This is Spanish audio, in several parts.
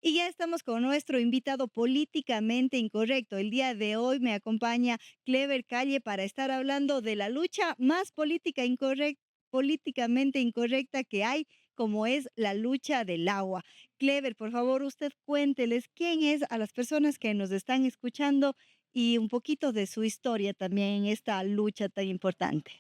Y ya estamos con nuestro invitado políticamente incorrecto. El día de hoy me acompaña Clever Calle para estar hablando de la lucha más políticamente incorrecta que hay, como es la lucha del agua. Clever, por favor, usted cuénteles quién es a las personas que nos están escuchando y un poquito de su historia también en esta lucha tan importante.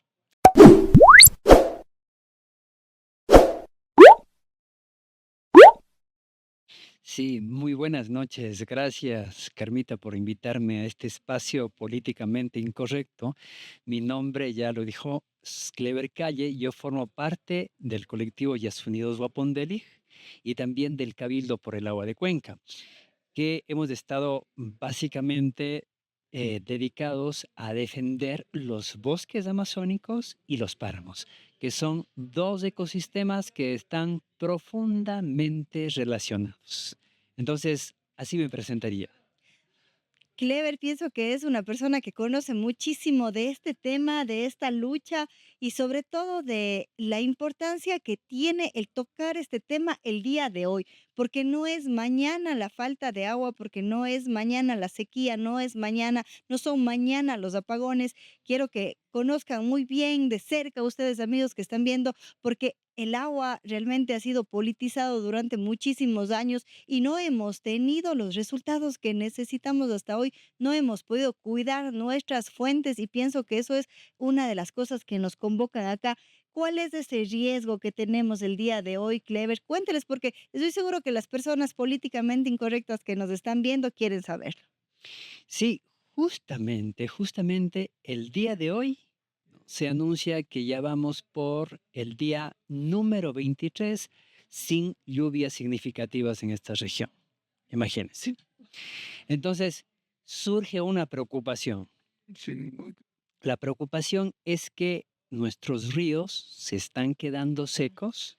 Sí, muy buenas noches. Gracias, Carmita, por invitarme a este espacio políticamente incorrecto. Mi nombre ya lo dijo, es Clever Calle. Yo formo parte del colectivo Yas Unidos Wapondelig y también del Cabildo por el Agua de Cuenca, que hemos estado básicamente dedicados a defender los bosques amazónicos y los páramos, que son dos ecosistemas que están profundamente relacionados. Entonces, así me presentaría. Clever, pienso que es una persona que conoce muchísimo de este tema, de esta lucha y sobre todo de la importancia que tiene el tocar este tema el día de hoy, porque no es mañana la falta de agua, porque no es mañana la sequía, no es mañana, no son mañana los apagones. Quiero que conozcan muy bien de cerca ustedes, amigos que están viendo, porque el agua realmente ha sido politizado durante muchísimos años y no hemos tenido los resultados que necesitamos hasta hoy, no hemos podido cuidar nuestras fuentes y pienso que eso es una de las cosas que nos convocan acá. ¿Cuál es ese riesgo que tenemos el día de hoy, Clever? Cuénteles porque estoy seguro que las personas políticamente incorrectas que nos están viendo quieren saberlo. Sí, justamente el día de hoy se anuncia que ya vamos por el día número 23 sin lluvias significativas en esta región. Imagínense. Entonces, surge una preocupación. Sí. La preocupación es que nuestros ríos se están quedando secos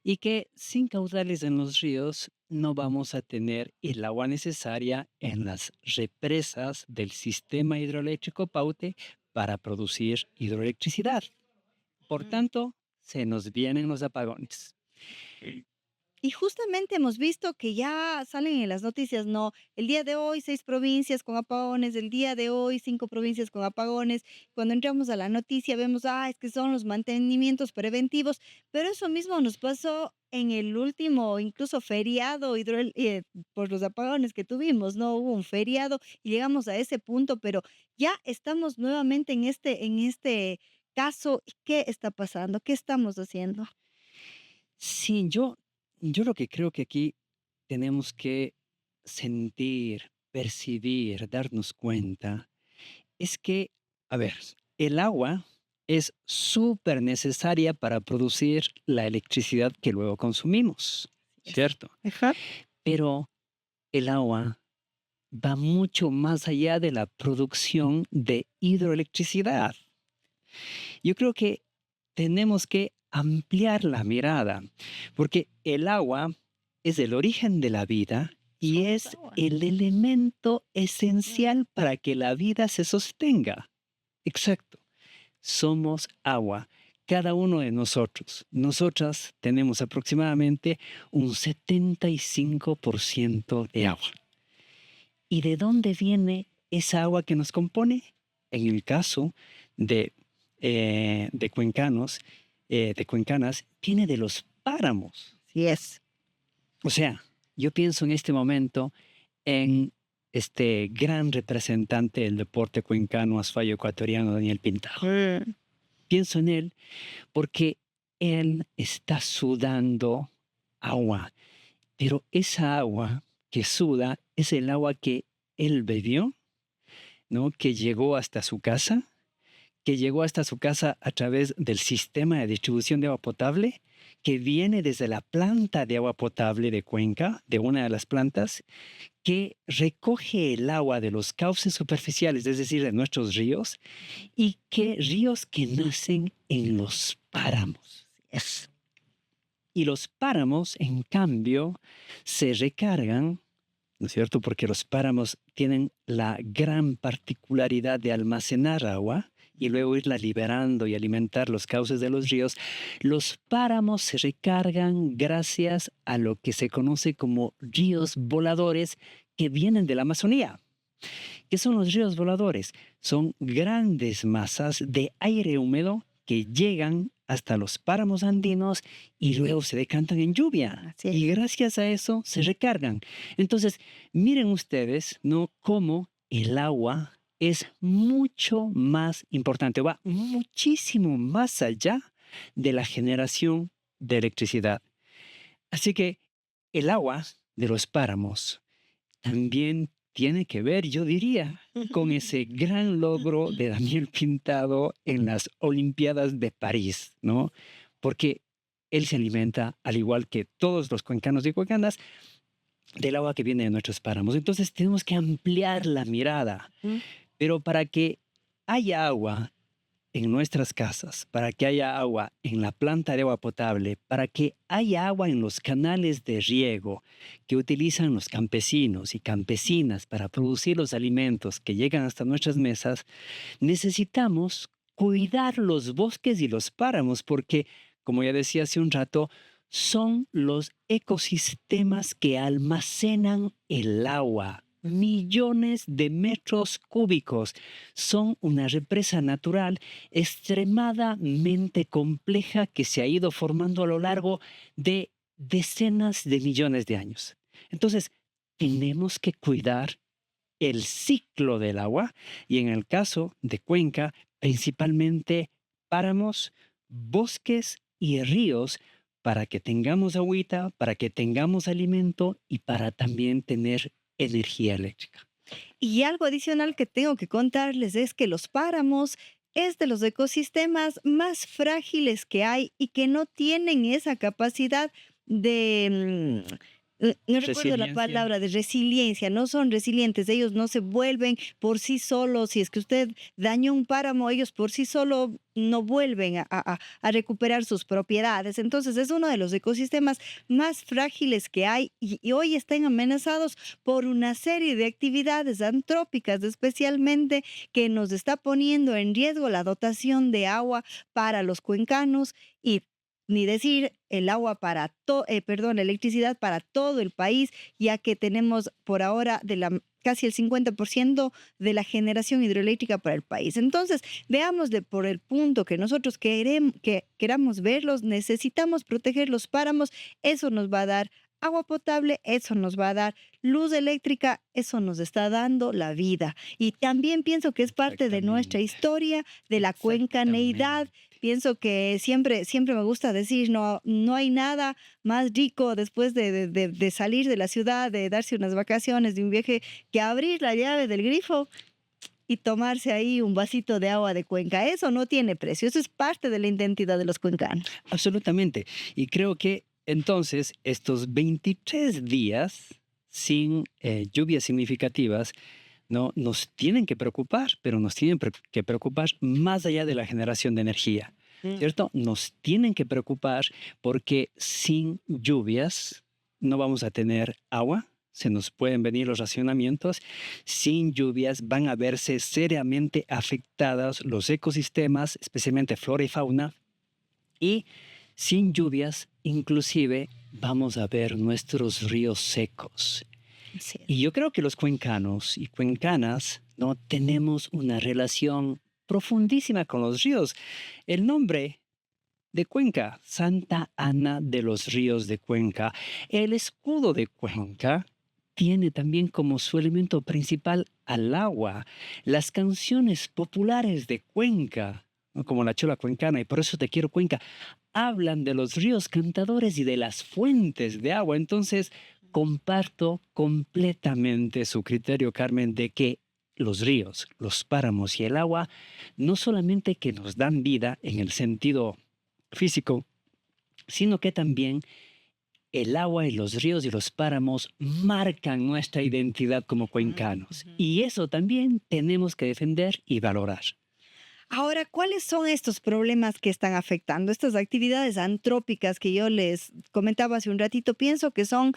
y que sin caudales en los ríos no vamos a tener el agua necesaria en las represas del sistema hidroeléctrico Paute para producir hidroelectricidad. Por tanto, se nos vienen los apagones. Y justamente hemos visto que ya salen en las noticias, no, el día de hoy 6 provincias con apagones, el día de hoy 5 provincias con apagones. Cuando entramos a la noticia vemos, es que son los mantenimientos preventivos, pero eso mismo nos pasó en el último, incluso feriado por los apagones que tuvimos, ¿no? Hubo un feriado y llegamos a ese punto, pero ya estamos nuevamente en este caso. ¿Qué está pasando? ¿Qué estamos haciendo? Sí, yo lo que creo que aquí tenemos que sentir, percibir, darnos cuenta, es que, a ver, el agua es súper necesaria para producir la electricidad que luego consumimos, Es. ¿cierto? Ajá. Pero el agua va mucho más allá de la producción de hidroelectricidad. Yo creo que tenemos que ampliar la mirada, porque el agua es el origen de la vida y Somos es agua. el elemento esencial para que la vida se sostenga. Exacto. Somos agua. Cada uno de nosotros, nosotras tenemos aproximadamente un 75% de agua. ¿Y de dónde viene esa agua que nos compone? En el caso de, de cuencanos, de cuencanas, viene de los páramos. Así es. O sea, yo pienso en este momento en este gran representante del deporte cuencano, asfalto ecuatoriano, Daniel Pintado. Mm. Pienso en él porque él está sudando agua, pero esa agua que suda es el agua que él bebió, ¿no? Que llegó hasta su casa a través del sistema de distribución de agua potable, que viene desde la planta de agua potable de Cuenca, de una de las plantas, que recoge el agua de los cauces superficiales, es decir, de nuestros ríos, y que ríos que nacen en los páramos. Es. Y los páramos, en cambio, se recargan, ¿no es cierto? Porque los páramos tienen la gran particularidad de almacenar agua y luego irla liberando y alimentar los cauces de los ríos, los páramos se recargan gracias a lo que se conoce como ríos voladores que vienen de la Amazonía. ¿Qué son los ríos voladores? Son grandes masas de aire húmedo que llegan hasta los páramos andinos y luego se decantan en lluvia. Así Y es. gracias a eso se recargan. Entonces, miren ustedes, ¿no? Cómo el agua es mucho más importante, va muchísimo más allá de la generación de electricidad. Así que el agua de los páramos también tiene que ver, yo diría, con ese gran logro de Daniel Pintado en las Olimpiadas de París, ¿no? Porque él se alimenta, al igual que todos los cuencanos y cuencanas, del agua que viene de nuestros páramos. Entonces tenemos que ampliar la mirada, Mm. pero para que haya agua en nuestras casas, para que haya agua en la planta de agua potable, para que haya agua en los canales de riego que utilizan los campesinos y campesinas para producir los alimentos que llegan hasta nuestras mesas, necesitamos cuidar los bosques y los páramos porque, como ya decía hace un rato, son los ecosistemas que almacenan el agua. Millones de metros cúbicos. Son una represa natural extremadamente compleja que se ha ido formando a lo largo de decenas de millones de años. Entonces, tenemos que cuidar el ciclo del agua y en el caso de Cuenca, principalmente páramos, bosques y ríos para que tengamos agüita, para que tengamos alimento y para también tener energía eléctrica. Y algo adicional que tengo que contarles es que los páramos es de los ecosistemas más frágiles que hay y que no tienen esa capacidad de, no recuerdo la Resiliencia. palabra, de resiliencia, no son resilientes, ellos no se vuelven por sí solos, si es que usted dañó un páramo, ellos por sí solos no vuelven a recuperar sus propiedades. Entonces es uno de los ecosistemas más frágiles que hay y hoy están amenazados por una serie de actividades antrópicas, especialmente que nos está poniendo en riesgo la dotación de agua para los cuencanos y ni decir el agua para perdón, la electricidad para todo el país, ya que tenemos por ahora casi el 50% de la generación hidroeléctrica para el país. Entonces, veámosle por el punto que nosotros que queramos verlos, necesitamos proteger los páramos, eso nos va a dar agua potable, eso nos va a dar luz eléctrica, eso nos está dando la vida. Y también pienso que es parte de nuestra Exactamente, historia, de la cuencaneidad. exactamente. Pienso que siempre me gusta decir, no hay nada más rico después de salir de la ciudad, de darse unas vacaciones, de un viaje, que abrir la llave del grifo y tomarse ahí un vasito de agua de Cuenca. Eso no tiene precio, eso es parte de la identidad de los cuencanos. Absolutamente. Y creo que entonces estos 23 días sin lluvias significativas no nos tienen que preocupar, pero nos tienen que preocupar más allá de la generación de energía, Mm. ¿cierto? Nos tienen que preocupar porque sin lluvias no vamos a tener agua, se nos pueden venir los racionamientos, sin lluvias van a verse seriamente afectados los ecosistemas, especialmente flora y fauna, y sin lluvias inclusive vamos a ver nuestros ríos secos. Así es. Y yo creo que los cuencanos y cuencanas no tenemos una relación profundísima con los ríos. El nombre de Cuenca, Santa Ana de los Ríos de Cuenca. El escudo de Cuenca tiene también como su elemento principal al agua. Las canciones populares de Cuenca, ¿no? Como la chola cuencana y por eso te quiero Cuenca, hablan de los ríos cantadores y de las fuentes de agua. Entonces, comparto completamente su criterio, Carmen, de que los ríos, los páramos y el agua no solamente que nos dan vida en el sentido físico, sino que también el agua y los ríos y los páramos marcan nuestra identidad como cuencanos. Ujú. Y eso también tenemos que defender y valorar. Ahora, ¿cuáles son estos problemas que están afectando? Estas actividades antrópicas que yo les comentaba hace un ratito, pienso que son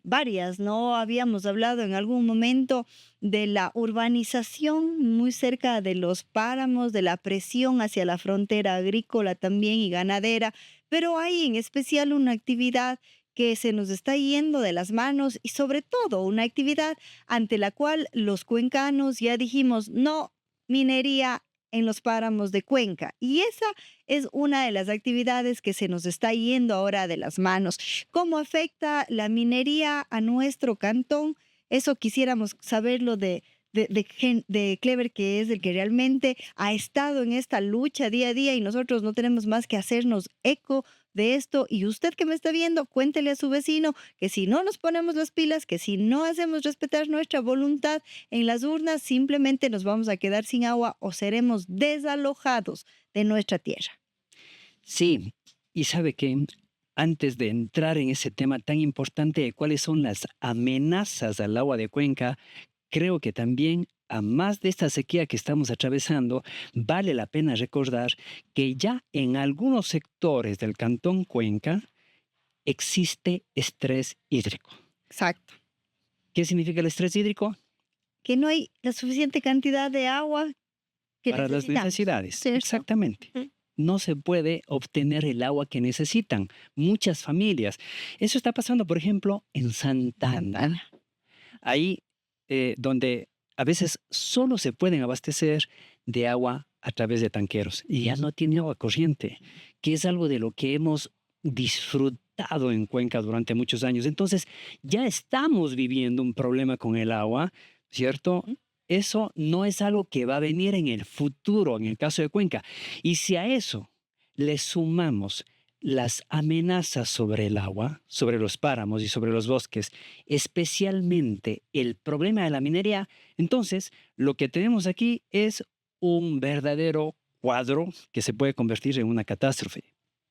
varias, ¿no? Habíamos hablado en algún momento de la urbanización muy cerca de los páramos, de la presión hacia la frontera agrícola también y ganadera, pero hay en especial una actividad que se nos está yendo de las manos y sobre todo una actividad ante la cual los cuencanos ya dijimos, no minería en los páramos de Cuenca. Y esa es una de las actividades que se nos está yendo ahora de las manos. ¿Cómo afecta la minería a nuestro cantón? Eso quisiéramos saberlo de Clever, que es el que realmente ha estado en esta lucha día a día y nosotros no tenemos más que hacernos eco de esto. Y usted que me está viendo, cuéntele a su vecino que si no nos ponemos las pilas, que si no hacemos respetar nuestra voluntad en las urnas, simplemente nos vamos a quedar sin agua o seremos desalojados de nuestra tierra. Sí, y sabe que antes de entrar en ese tema tan importante de cuáles son las amenazas al agua de Cuenca, creo que también, a más de esta sequía que estamos atravesando, vale la pena recordar que ya en algunos sectores del Cantón Cuenca existe estrés hídrico. Exacto. ¿Qué significa el estrés hídrico? Que no hay la suficiente cantidad de agua que Para las necesitamos, necesidades, ¿cierto? exactamente. Ujú. No se puede obtener el agua que necesitan muchas familias. Eso está pasando, por ejemplo, en Santana. Santana. Ahí donde a veces solo se pueden abastecer de agua a través de tanqueros y ya no tiene agua corriente, que es algo de lo que hemos disfrutado en Cuenca durante muchos años. Entonces, ya estamos viviendo un problema con el agua, ¿cierto? Eso no es algo que va a venir en el futuro, en el caso de Cuenca. Y si a eso le sumamos las amenazas sobre el agua, sobre los páramos y sobre los bosques, especialmente el problema de la minería, entonces lo que tenemos aquí es un verdadero cuadro que se puede convertir en una catástrofe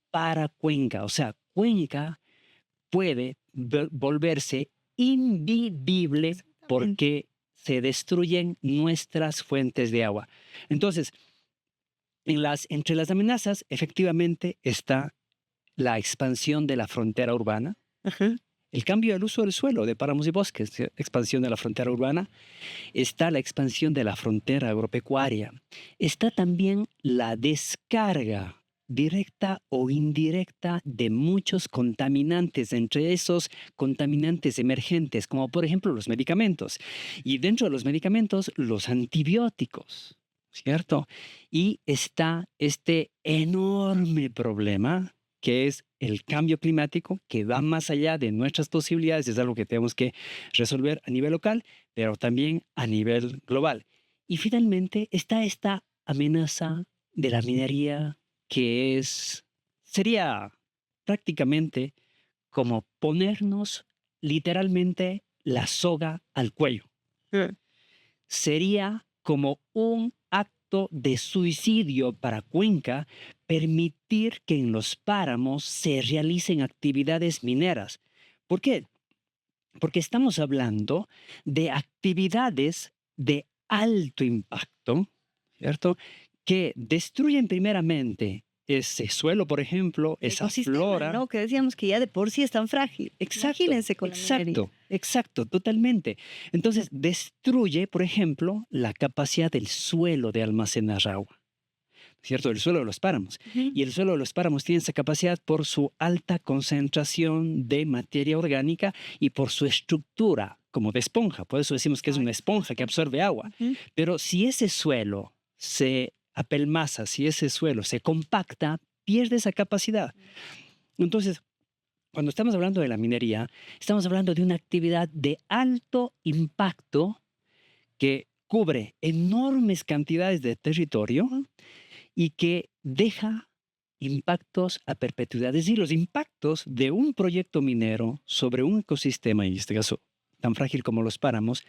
para Cuenca. O sea, Cuenca puede volverse invivible Exactamente. porque se destruyen nuestras fuentes de agua. Entonces, entre las amenazas, efectivamente, está la expansión de la frontera urbana, Ajá. el cambio del uso del suelo de páramos y bosques, expansión de la frontera urbana, está la expansión de la frontera agropecuaria, está también la descarga directa o indirecta de muchos contaminantes, entre esos contaminantes emergentes, como por ejemplo los medicamentos. Y dentro de los medicamentos, los antibióticos, ¿cierto? Y está este enorme problema que es el cambio climático, que va más allá de nuestras posibilidades, es algo que tenemos que resolver a nivel local, pero también a nivel global. Y finalmente está esta amenaza de la minería que sería prácticamente como ponernos literalmente la soga al cuello. Mm. Sería como un acto de suicidio para Cuenca permitir que en los páramos se realicen actividades mineras. ¿Por qué? Porque estamos hablando de actividades de alto impacto, ¿cierto? Que destruyen primeramente ese suelo, por ejemplo, El esa ecosistema, flora. ¿no? Que decíamos que ya de por sí es tan frágil. Exacto, Imagínense con la minería. exacto, exacto, totalmente. Entonces, destruye, por ejemplo, la capacidad del suelo de almacenar agua, ¿cierto? El suelo de los páramos. Ujú. Y el suelo de los páramos tiene esa capacidad por su alta concentración de materia orgánica y por su estructura como de esponja. Por eso decimos que es una Exacto. esponja que absorbe agua. Ujú. Pero si ese suelo se apelmaza, si ese suelo se compacta, pierde esa capacidad. Entonces, cuando estamos hablando de la minería, estamos hablando de una actividad de alto impacto que cubre enormes cantidades de territorio y que deja impactos a perpetuidad. Es decir, los impactos de un proyecto minero sobre un ecosistema, en este caso tan frágil como los páramos,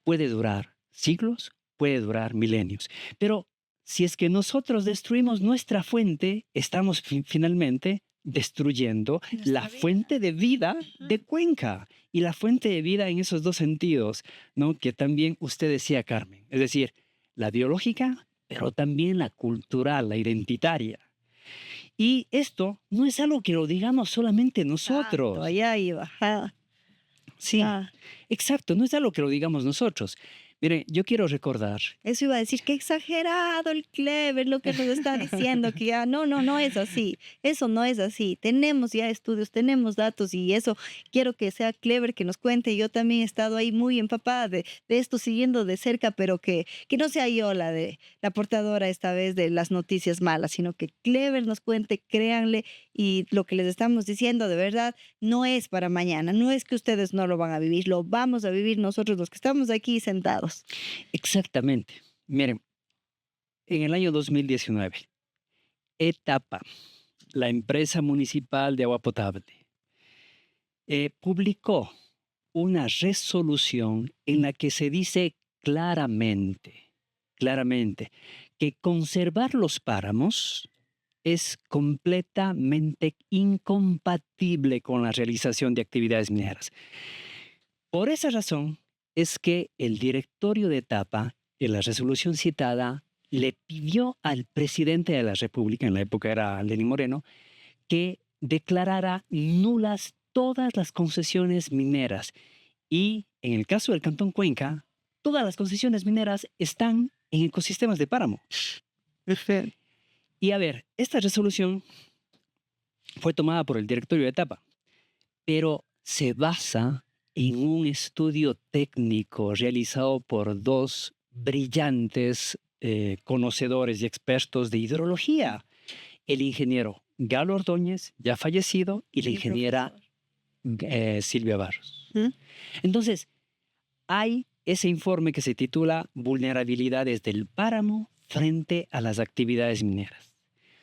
puede durar siglos, puede durar milenios. Pero si es que nosotros destruimos nuestra fuente, estamos finalmente destruyendo la Nuestra vida. fuente de vida de Ujú. Cuenca y la fuente de vida en esos dos sentidos, ¿no? Que también usted decía, Carmen. Es decir, la biológica, pero también la cultural, la identitaria. Y esto no es algo que lo digamos solamente Exacto, nosotros. allá iba. Ajá. Sí, Ah, exacto, no es algo que lo digamos nosotros. Miren, yo quiero recordar. eso iba a decir, qué exagerado el Clever lo que nos está diciendo, que ya no, no, no es así, eso no es así. Tenemos ya estudios, tenemos datos y eso quiero que sea Clever que nos cuente. Yo también he estado ahí muy empapada de esto, siguiendo de cerca, pero que no sea yo la portadora esta vez de las noticias malas, sino que Clever nos cuente, créanle, y lo que les estamos diciendo de verdad no es para mañana, no es que ustedes no lo van a vivir, lo vamos a vivir nosotros los que estamos aquí sentados. Exactamente. Miren, en el año 2019, Etapa, la empresa municipal de agua potable, publicó una resolución en la que se dice claramente, que conservar los páramos es completamente incompatible con la realización de actividades mineras. Por esa razón es que el directorio de etapa, en la resolución citada, le pidió al presidente de la República, en la época era Lenín Moreno, que declarara nulas todas las concesiones mineras. Y en el caso del Cantón Cuenca, todas las concesiones mineras están en ecosistemas de páramo. Perfecto. Y a ver, esta resolución fue tomada por el directorio de etapa, pero se basa en un estudio técnico realizado por dos brillantes conocedores y expertos de hidrología, el ingeniero Galo Ordóñez, ya fallecido, y la Sí, ingeniera profesor. Silvia Barros. ¿Mm? Entonces, hay ese informe que se titula Vulnerabilidades del páramo frente a las actividades mineras.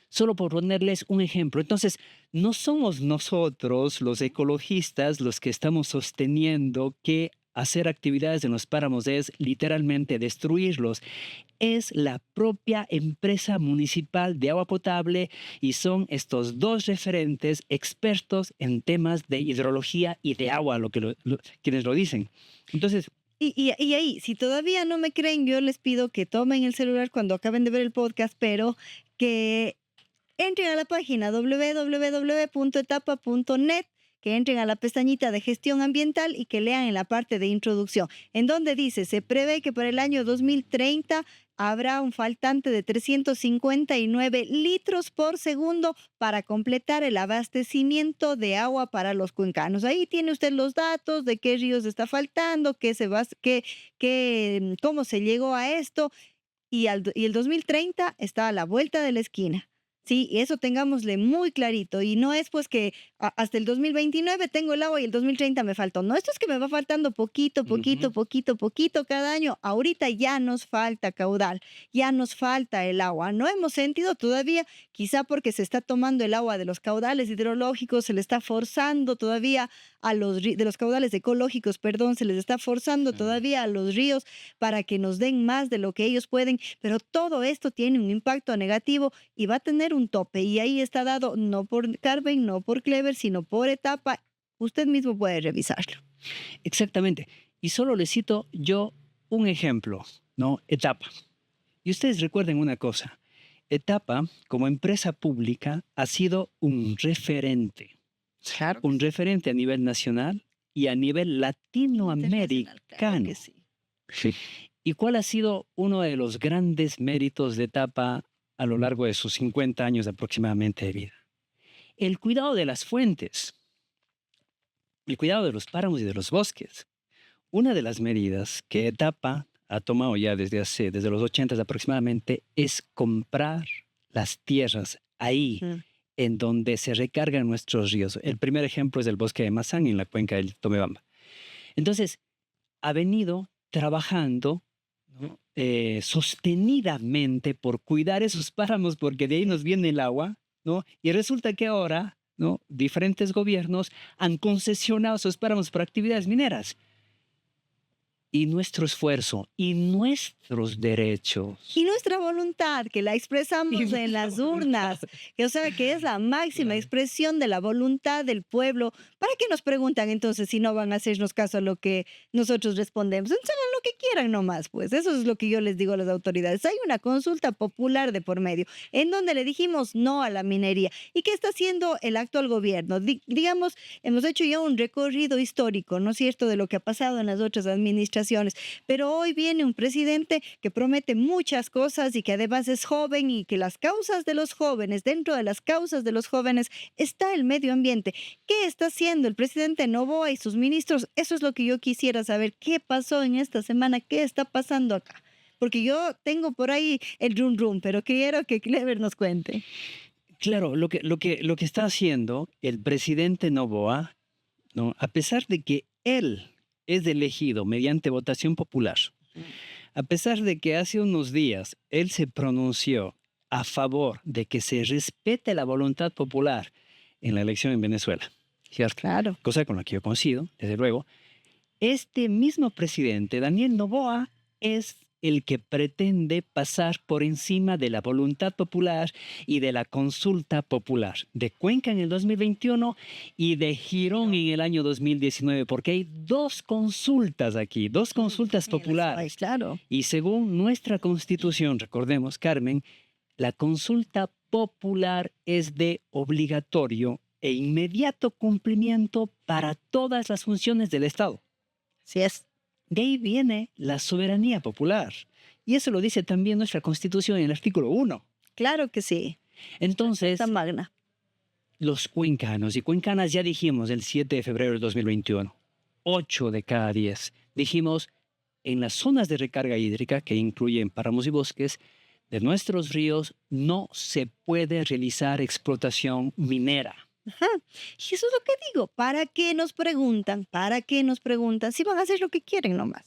Solo por ponerles un ejemplo. Entonces, no somos nosotros, los ecologistas, los que estamos sosteniendo que hacer actividades en los páramos es literalmente destruirlos. Es la propia empresa municipal de agua potable y son estos dos referentes expertos en temas de hidrología y de agua, quienes lo dicen. Entonces, Y ahí, si todavía no me creen, yo les pido que tomen el celular cuando acaben de ver el podcast, pero que entren a la página www.etapa.net, que entren a la pestañita de gestión ambiental y que lean en la parte de introducción, en donde dice, se prevé que para el año 2030 habrá un faltante de 359 litros por segundo para completar el abastecimiento de agua para los cuencanos. Ahí tiene usted los datos de qué ríos está faltando, cómo se llegó a esto y el 2030 está a la vuelta de la esquina. Sí, y eso tengámosle muy clarito. Y no es pues que hasta el 2029 tengo el agua y el 2030 me faltó. No, esto es que me va faltando poquito, poquito, ujú, poquito, poquito cada año. Ahorita ya nos falta caudal, ya nos falta el agua. No hemos sentido todavía, quizá porque se está tomando el agua de los caudales hidrológicos, se le está forzando todavía de los caudales ecológicos, perdón, se les está forzando mm, todavía a los ríos para que nos den más de lo que ellos pueden, pero todo esto tiene un impacto negativo y va a tener un tope. Y ahí está dado no por Carmen, no por Clever, sino por etapa. Usted mismo puede revisarlo. exactamente. Y solo les cito yo un ejemplo, ¿no? Etapa. Y ustedes recuerden una cosa. Etapa, como empresa pública, ha sido Claro que un sí. referente a nivel nacional y a nivel Internacional, claro que latinoamericano. sí. Sí. ¿Y cuál ha sido uno de los grandes méritos de Etapa a lo largo de sus 50 años aproximadamente de vida? El cuidado de las fuentes, el cuidado de los páramos y de los bosques. Una de las medidas que Etapa ha tomado ya desde los 80 aproximadamente es comprar las tierras ahí Mm. en donde se recargan nuestros ríos. El primer ejemplo es el bosque de Mazán en la cuenca del Tomebamba. Entonces, ha venido trabajando, ¿no? Sostenidamente por cuidar esos páramos, porque de ahí nos viene el agua, ¿no? Y resulta que ahora, ¿no? Diferentes gobiernos han concesionado esos páramos para actividades mineras. Y nuestro esfuerzo y nuestros Y derechos. nuestra voluntad, que la Y expresamos en nuestra las voluntad. urnas, que o sea, que es la máxima Claro. expresión de la voluntad del pueblo. ¿Para qué nos preguntan entonces si no van a hacernos caso a lo que nosotros respondemos? Entonces hagan lo que quieran nomás, pues. Eso es lo que yo les digo a las autoridades. Hay una consulta popular de por medio, en donde le dijimos no a la minería. ¿Y qué está haciendo el actual gobierno? Digamos, hemos hecho ya un recorrido histórico, ¿no es cierto?, de lo que ha pasado en las otras administraciones. Pero hoy viene un presidente que promete muchas cosas y que además es joven y que las causas de los jóvenes, dentro de las causas de los jóvenes está el medio ambiente. ¿Qué está haciendo el presidente Noboa y sus ministros? Eso es lo que yo quisiera saber. ¿Qué pasó en esta semana? ¿Qué está pasando acá? Porque yo tengo por ahí el rum rum, pero quiero que Clever nos cuente. Claro, lo que está haciendo el presidente Noboa, ¿no? A pesar de que él es elegido mediante votación popular, a pesar de que hace unos días él se pronunció a favor de que se respete la voluntad popular en la elección en Venezuela, ¿cierto? Claro. Cosa con la que yo coincido, desde luego. Este mismo presidente, Daniel Noboa, es el que pretende pasar por encima de la voluntad popular y de la consulta popular de Cuenca en el 2021 y de Girón en el año 2019, porque hay dos consultas aquí, dos consultas Ay, populares. claro. Y según nuestra constitución, recordemos, Carmen, la consulta popular es de obligatorio e inmediato cumplimiento para todas las funciones del Estado. Así es. De ahí viene la soberanía popular. Y eso lo dice también nuestra Constitución en el artículo 1. Claro que sí. Entonces, Está magna. los cuencanos y cuencanas ya dijimos el 7 de febrero del 2021, 8 de cada 10, dijimos en las zonas de recarga hídrica, que incluyen páramos y bosques, de nuestros ríos no se puede realizar explotación minera. Ajá. Y eso es lo que digo. ¿Para qué nos preguntan? ¿Para qué nos preguntan? Si van a hacer lo que quieren nomás.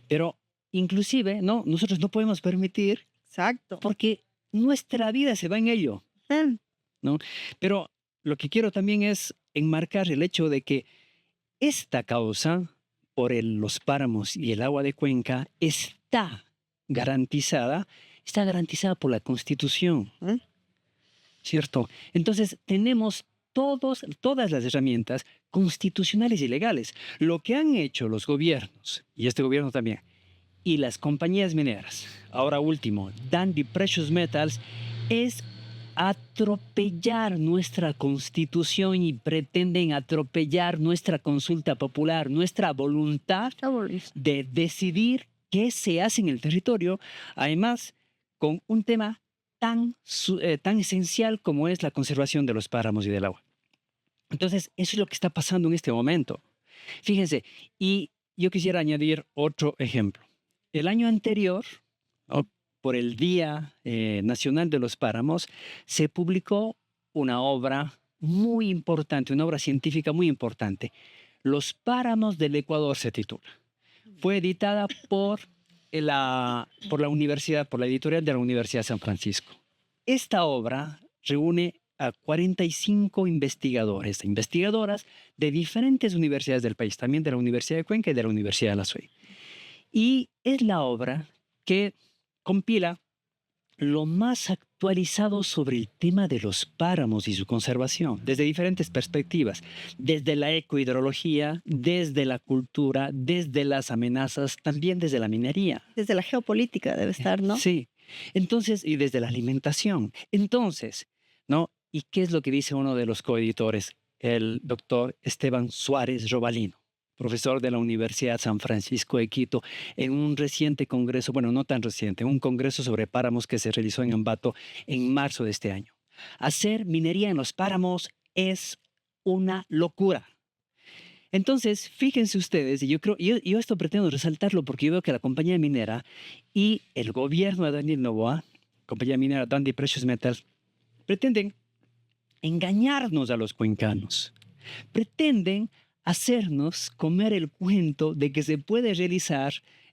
Pero inclusive, no, nosotros no podemos permitir Exacto. porque nuestra vida se va en ello, Ah, ¿no? Pero lo que quiero también es enmarcar el hecho de que esta causa por los páramos y el agua de Cuenca está garantizada por la Constitución, ¿eh? ¿cierto? Entonces tenemos todas las herramientas constitucionales y legales. Lo que han hecho los gobiernos, y este gobierno también, y las compañías mineras, ahora último, Dundee Precious Metals, es atropellar nuestra constitución y pretenden atropellar nuestra consulta popular, nuestra voluntad de decidir qué se hace en el territorio, además con un tema tan esencial como es la conservación de los páramos y del agua. Entonces, eso es lo que está pasando en este momento. Fíjense, y yo quisiera añadir otro ejemplo. El año anterior, ¿no?, por el Día Nacional de los Páramos, se publicó una obra muy importante, una obra científica muy importante. Los páramos del Ecuador se titula. Fue editada por la universidad, por la editorial de la Universidad de San Francisco. Esta obra reúne a 45 investigadores e investigadoras de diferentes universidades del país, también de la Universidad de Cuenca y de la Universidad de la SUE. Y es la obra que compila lo más actualizado sobre el tema de los páramos y su conservación, desde diferentes perspectivas, desde la ecohidrología, desde la cultura, desde las amenazas, también desde la minería. Desde la geopolítica debe estar, ¿no? Sí. Entonces, y desde la alimentación. Entonces, ¿no? ¿Y qué es lo que dice uno de los coeditores? El doctor Esteban Suárez Robalino, profesor de la Universidad San Francisco de Quito, en un reciente congreso, bueno, no tan reciente, un congreso sobre páramos que se realizó en Ambato en marzo de este año. Hacer minería en los páramos es una locura. Entonces, fíjense ustedes, y yo esto pretendo resaltarlo porque yo veo que la compañía minera y el gobierno de Daniel Noboa, compañía minera Dundee Precious Metals, pretenden engañarnos a los cuencanos. Pretenden hacernos comer el cuento de que se puede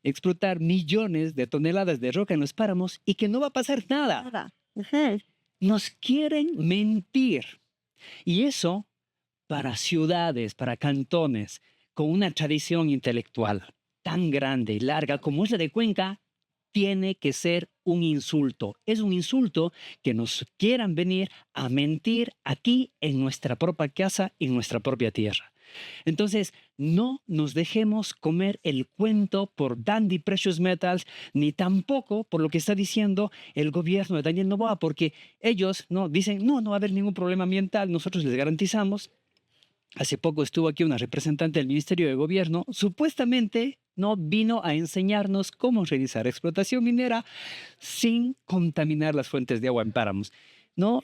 explotar millones de toneladas de roca en los páramos y que no va a pasar nada. Nada. Ajá. Nos quieren mentir. Y eso para ciudades, para cantones, con una tradición intelectual tan grande y larga como es la de Cuenca, tiene que ser un insulto. Es un insulto que nos quieran venir a mentir aquí en nuestra propia casa, en nuestra propia tierra. Entonces, no nos dejemos comer el cuento por Dandy Precious Metals, ni tampoco por lo que está diciendo el gobierno de Daniel Noboa, porque ellos no dicen, no, no va a haber ningún problema ambiental, nosotros les garantizamos. Hace poco estuvo aquí una representante del Ministerio de Gobierno, supuestamente no vino a enseñarnos cómo realizar explotación minera sin contaminar las fuentes de agua en páramos, ¿no?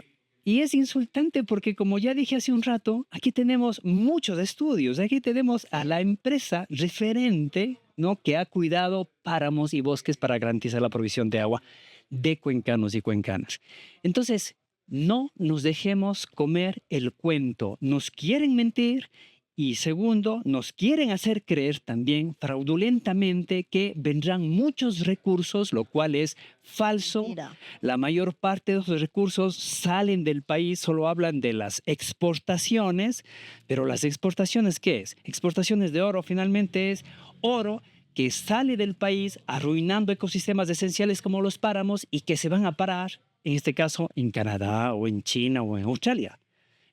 Y es insultante porque, como ya dije hace un rato, aquí tenemos muchos estudios, aquí tenemos a la empresa referente, ¿no? Que ha cuidado páramos y bosques para garantizar la provisión de agua de cuencanos y cuencanas. Entonces, no nos dejemos comer el cuento. Nos quieren mentir y segundo, nos quieren hacer creer también fraudulentamente que vendrán muchos recursos, lo cual es falso. Mira, La mayor parte de esos recursos salen del país, solo hablan de las exportaciones, pero las exportaciones, ¿qué es? Exportaciones de oro finalmente es oro que sale del país arruinando ecosistemas esenciales como los páramos y que se van a parar, en este caso, en Canadá o en China o en Australia.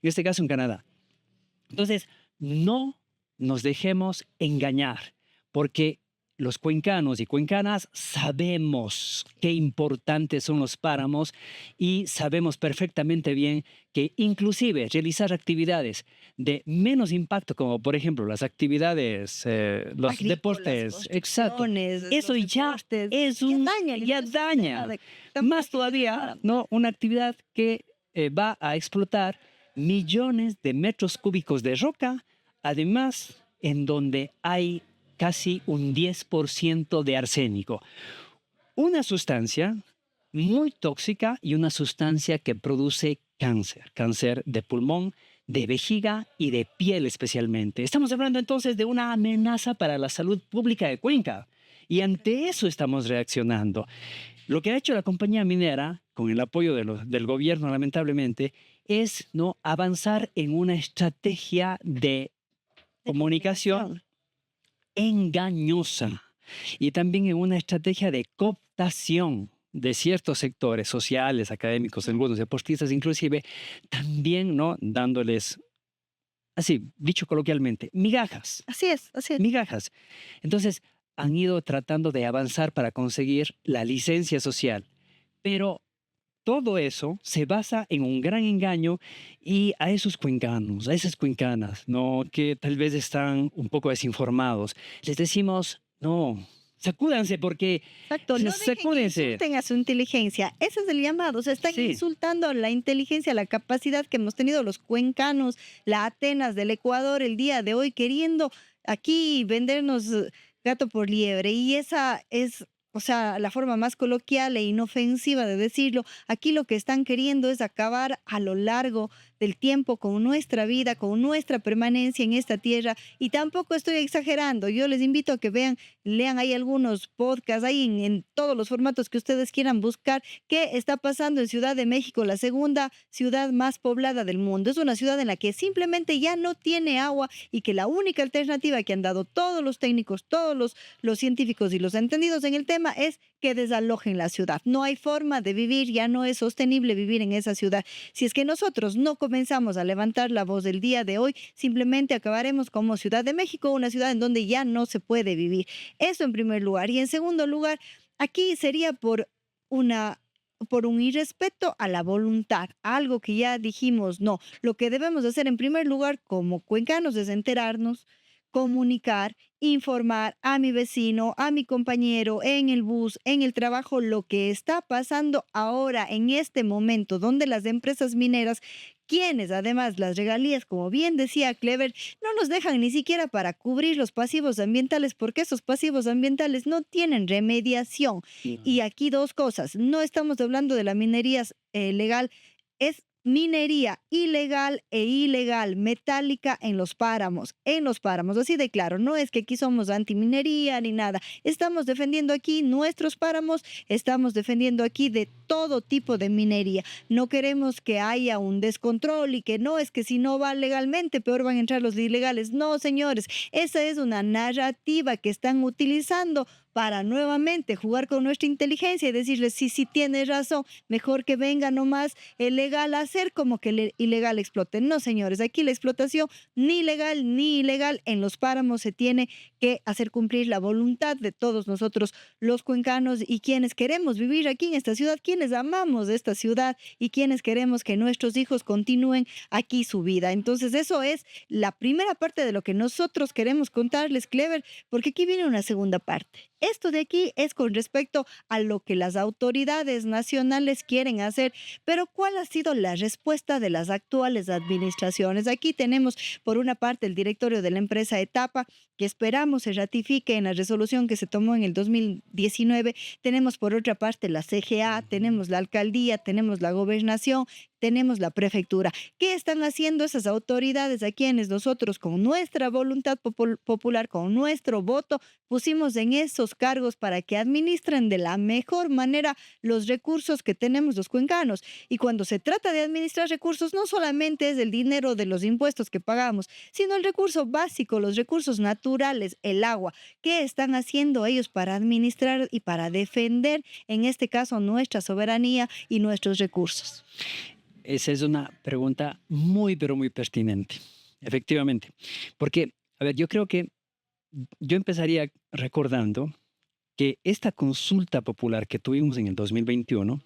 En este caso, en Canadá. Entonces, no nos dejemos engañar, porque los cuencanos y cuencanas sabemos qué importantes son los páramos y sabemos perfectamente bien que inclusive realizar actividades de menos impacto, como por ejemplo las actividades, los agrícolas, deportes, exacto, construcciones, eso los ya deportes, es ya un, daña el ya ecosistema daña. de Más campos y todavía, páramos. ¿no? Una actividad que va a explotar millones de metros cúbicos de roca, además en donde hay casi un 10% de arsénico. Una sustancia muy tóxica y una sustancia que produce cáncer, cáncer de pulmón, de vejiga y de piel especialmente. Estamos hablando entonces de una amenaza para la salud pública de Cuenca y ante eso estamos reaccionando. Lo que ha hecho la compañía minera, con el apoyo del gobierno lamentablemente, es no avanzar en una estrategia de De comunicación comunicación. engañosa y también en una estrategia de cooptación de ciertos sectores sociales, académicos, algunos deportistas inclusive, también no dándoles, así dicho coloquialmente, migajas, Así es, así es. migajas. Entonces han ido tratando de avanzar para conseguir la licencia social, pero todo eso se basa en un gran engaño y a esos cuencanos, a esas cuencanas, ¿no? Que tal vez están un poco desinformados, les decimos, no, sacúdanse porque, Exacto, no dejen que sacúdense. insulten a su inteligencia. Ese es el llamado. O sea, están Sí, insultando a la inteligencia, la capacidad que hemos tenido los cuencanos, la Atenas del Ecuador el día de hoy, queriendo aquí vendernos gato por liebre. Y esa es, o sea, la forma más coloquial e inofensiva de decirlo. Aquí lo que están queriendo es acabar a lo largo del tiempo con nuestra vida, con nuestra permanencia en esta tierra. Y tampoco estoy exagerando. Yo les invito a que vean, lean ahí algunos podcasts, ahí en todos los formatos que ustedes quieran buscar, qué está pasando en Ciudad de México, la segunda ciudad más poblada del mundo. Es una ciudad en la que simplemente ya no tiene agua y que la única alternativa que han dado todos los técnicos, todos los científicos y los entendidos en el tema es que desalojen la ciudad. No hay forma de vivir, ya no es sostenible vivir en esa ciudad. Si es que nosotros no comenzamos a levantar la voz del día de hoy, simplemente acabaremos como Ciudad de México, una ciudad en donde ya no se puede vivir. Eso en primer lugar. Y en segundo lugar, aquí sería una por un irrespeto a la voluntad, algo que ya dijimos, no. Lo que debemos hacer en primer lugar como cuencanos es enterarnos, comunicar, informar a mi vecino, a mi compañero en el bus, en el trabajo, lo que está pasando ahora en este momento, donde las empresas mineras, quienes además las regalías, como bien decía Clever, no nos dejan ni siquiera para cubrir los pasivos ambientales, porque esos pasivos ambientales no tienen remediación. no, Y aquí dos cosas, no estamos hablando de la minería legal, es minería ilegal e ilegal metálica en los páramos, así de claro, no es que aquí somos antiminería ni nada, estamos defendiendo aquí nuestros páramos, estamos defendiendo aquí de todo tipo de minería, no queremos que haya un descontrol y que no es que si no va legalmente, peor van a entrar los ilegales, no señores, esa es una narrativa que están utilizando para nuevamente jugar con nuestra inteligencia y decirles, sí, sí, tienes razón, mejor que venga nomás el legal a hacer como que el ilegal explote. No, señores, aquí la explotación ni legal ni ilegal en los páramos se tiene que hacer cumplir la voluntad de todos nosotros los cuencanos y quienes queremos vivir aquí en esta ciudad, quienes amamos esta ciudad y quienes queremos que nuestros hijos continúen aquí su vida. Entonces, eso es la primera parte de lo que nosotros queremos contarles, Clever, porque aquí viene una segunda parte. Esto de aquí es con respecto a lo que las autoridades nacionales quieren hacer, pero ¿cuál ha sido la respuesta de las actuales administraciones? Aquí tenemos, por una parte, el directorio de la empresa Etapa, que esperamos se ratifique en la resolución que se tomó en el 2019. Tenemos, por otra parte, la CGA, tenemos la alcaldía, tenemos la gobernación, tenemos la prefectura. ¿Qué están haciendo esas autoridades a quienes nosotros, con nuestra voluntad popular, con nuestro voto, pusimos en esos cargos para que administren de la mejor manera los recursos que tenemos los cuencanos? Y cuando se trata de administrar recursos, no solamente es el dinero de los impuestos que pagamos, sino el recurso básico, los recursos naturales, el agua. ¿Qué están haciendo ellos para administrar y para defender, en este caso, nuestra soberanía y nuestros recursos? Esa es una pregunta muy, pero muy pertinente, efectivamente. Porque, a ver, yo creo que yo empezaría recordando que esta consulta popular que tuvimos en el 2021,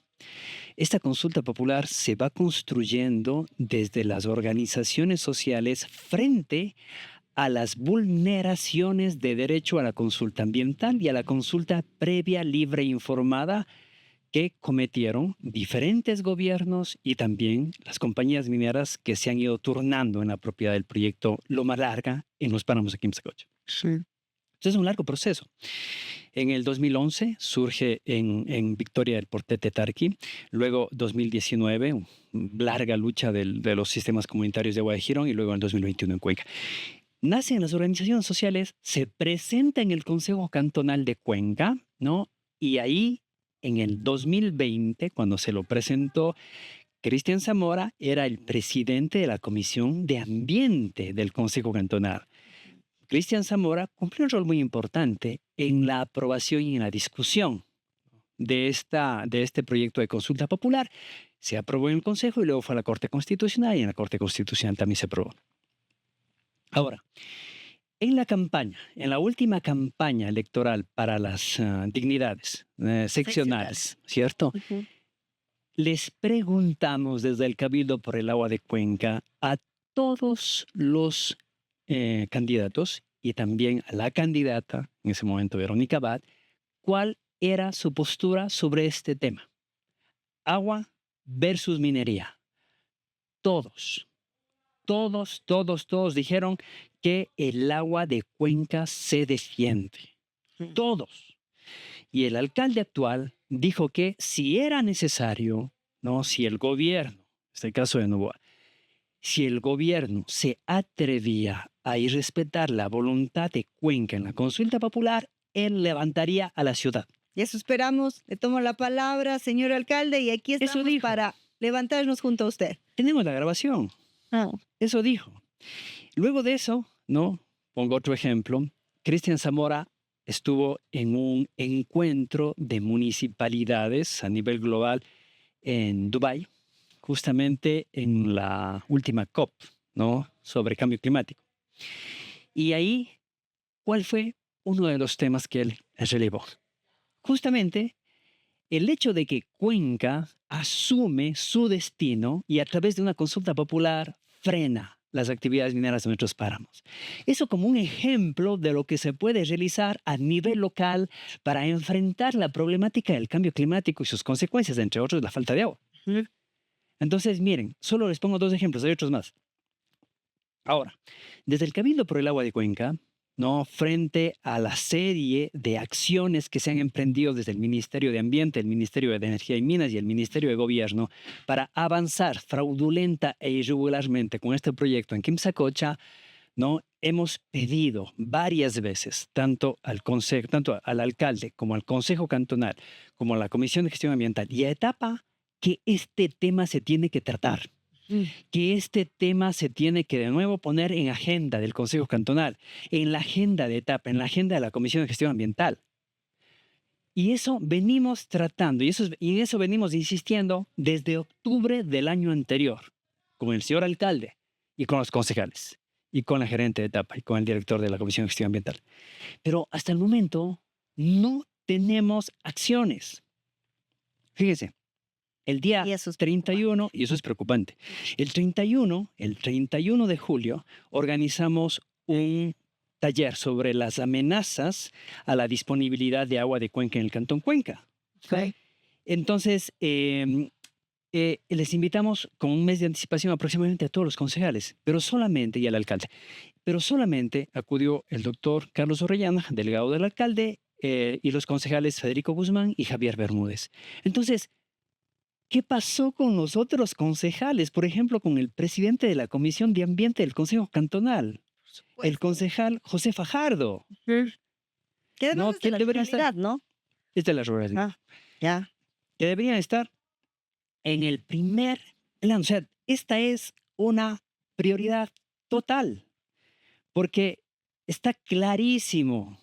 esta consulta popular se va construyendo desde las organizaciones sociales frente a las vulneraciones de derecho a la consulta ambiental y a la consulta previa, libre e informada que cometieron diferentes gobiernos y también las compañías mineras que se han ido turnando en la propiedad del proyecto Loma Larga en los páramos de Quimsacocha. Sí. Entonces es un largo proceso. En el 2011 surge en Victoria el Portete Tarqui, luego 2019, larga lucha de los sistemas comunitarios de agua de Girón y luego en 2021 en Cuenca. Nacen las organizaciones sociales, se presenta en el Consejo Cantonal de Cuenca, ¿no? Y ahí, en el 2020, cuando se lo presentó, Cristian Zamora era el presidente de la Comisión de Ambiente del Consejo Cantonal. Cristian Zamora cumplió un rol muy importante en la aprobación y en la discusión de este proyecto de consulta popular. Se aprobó en el Consejo y luego fue a la Corte Constitucional y en la Corte Constitucional también se aprobó. Ahora, en la campaña, en la última campaña electoral para las dignidades seccionales, ¿cierto? Ujú. Les preguntamos desde el Cabildo por el Agua de Cuenca a todos los candidatos y también a la candidata, en ese momento Verónica Abad, cuál era su postura sobre este tema. Agua versus minería. Todos, todos dijeron que el agua de Cuenca se defiende. Todos. Y el alcalde actual dijo que si era necesario, ¿no? Si el gobierno, en este caso de Novoa, si el gobierno se atrevía a irrespetar la voluntad de Cuenca en la consulta popular, él levantaría a la ciudad. Y eso esperamos. Le tomo la palabra, señor alcalde, y aquí Eso estamos dijo. para levantarnos junto a usted. Tenemos la grabación. Ah, Eso dijo. Luego de eso, ¿no? Pongo otro ejemplo. Cristian Zamora estuvo en un encuentro de municipalidades a nivel global en Dubái, justamente en la última COP, ¿no? Sobre cambio climático. Y ahí, ¿cuál fue uno de los temas que él relevó? Justamente el hecho de que Cuenca asume su destino y a través de una consulta popular frena las actividades mineras de nuestros páramos. Eso como un ejemplo de lo que se puede realizar a nivel local para enfrentar la problemática del cambio climático y sus consecuencias, entre otros la falta de agua. Entonces, miren, solo les pongo dos ejemplos, hay otros más. Ahora, desde el Cabildo por el Agua de Cuenca, ¿no? Frente a la serie de acciones que se han emprendido desde el Ministerio de Ambiente, el Ministerio de Energía y Minas y el Ministerio de Gobierno para avanzar fraudulenta e irregularmente con este proyecto en Quimsacocha, ¿no? Hemos pedido varias veces, tanto al alcalde como al Consejo Cantonal, como a la Comisión de Gestión Ambiental y a Etapa, que este tema se tiene que tratar. Que este tema se tiene que de nuevo poner en agenda del Consejo Cantonal, en la agenda de Etapa, en la agenda de la Comisión de Gestión Ambiental. Y eso venimos tratando, y en eso venimos insistiendo desde octubre del año anterior, con el señor alcalde y con los concejales, y con la gerente de etapa, y con el director de la Comisión de Gestión Ambiental. Pero hasta el momento no tenemos acciones. Fíjese, el Y día eso es preocupante. 31, y eso es preocupante, el 31 de julio organizamos un taller sobre las amenazas a la disponibilidad de agua de Cuenca en el Cantón Cuenca. Ok. Entonces, les invitamos con un mes de anticipación aproximadamente a todos los concejales, pero solamente, y al alcalde, pero solamente acudió el doctor Carlos Orellana, delegado del alcalde, y los concejales Federico Guzmán y Javier Bermúdez. Entonces, ¿qué pasó con los otros concejales? Por ejemplo, con el presidente de la Comisión de Ambiente del Consejo Cantonal, el Pues, concejal José Fajardo, ujú. Que además ¿no? es de Que la deberían estar, ruralidad, ¿no? es de la ruralidad, Ah, ya. que deberían estar en el primer plano. O sea, esta es una prioridad total, porque está clarísimo.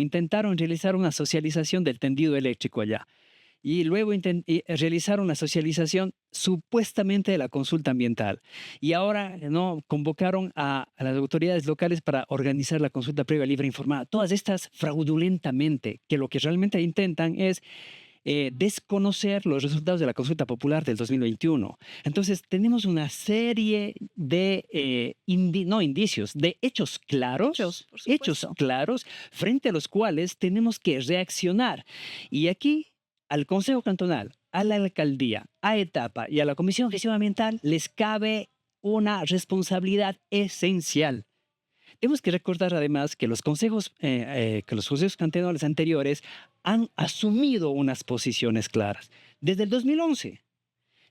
Intentaron realizar una socialización del tendido eléctrico allá. Y luego realizaron la socialización supuestamente de la consulta ambiental. Y ahora no convocaron a las autoridades locales para organizar la consulta previa libre e informada. Todas estas fraudulentamente, que lo que realmente intentan es desconocer los resultados de la consulta popular del 2021. Entonces, tenemos una serie de, no indicios, de Hechos, por hechos supuesto. claros frente a los cuales tenemos que reaccionar. Y aquí, al Consejo Cantonal, a la Alcaldía, a Etapa y a la Comisión de Gestión Ambiental les cabe una responsabilidad esencial. Tenemos que recordar además que los consejos cantonales anteriores han asumido unas posiciones claras. Desde el 2011,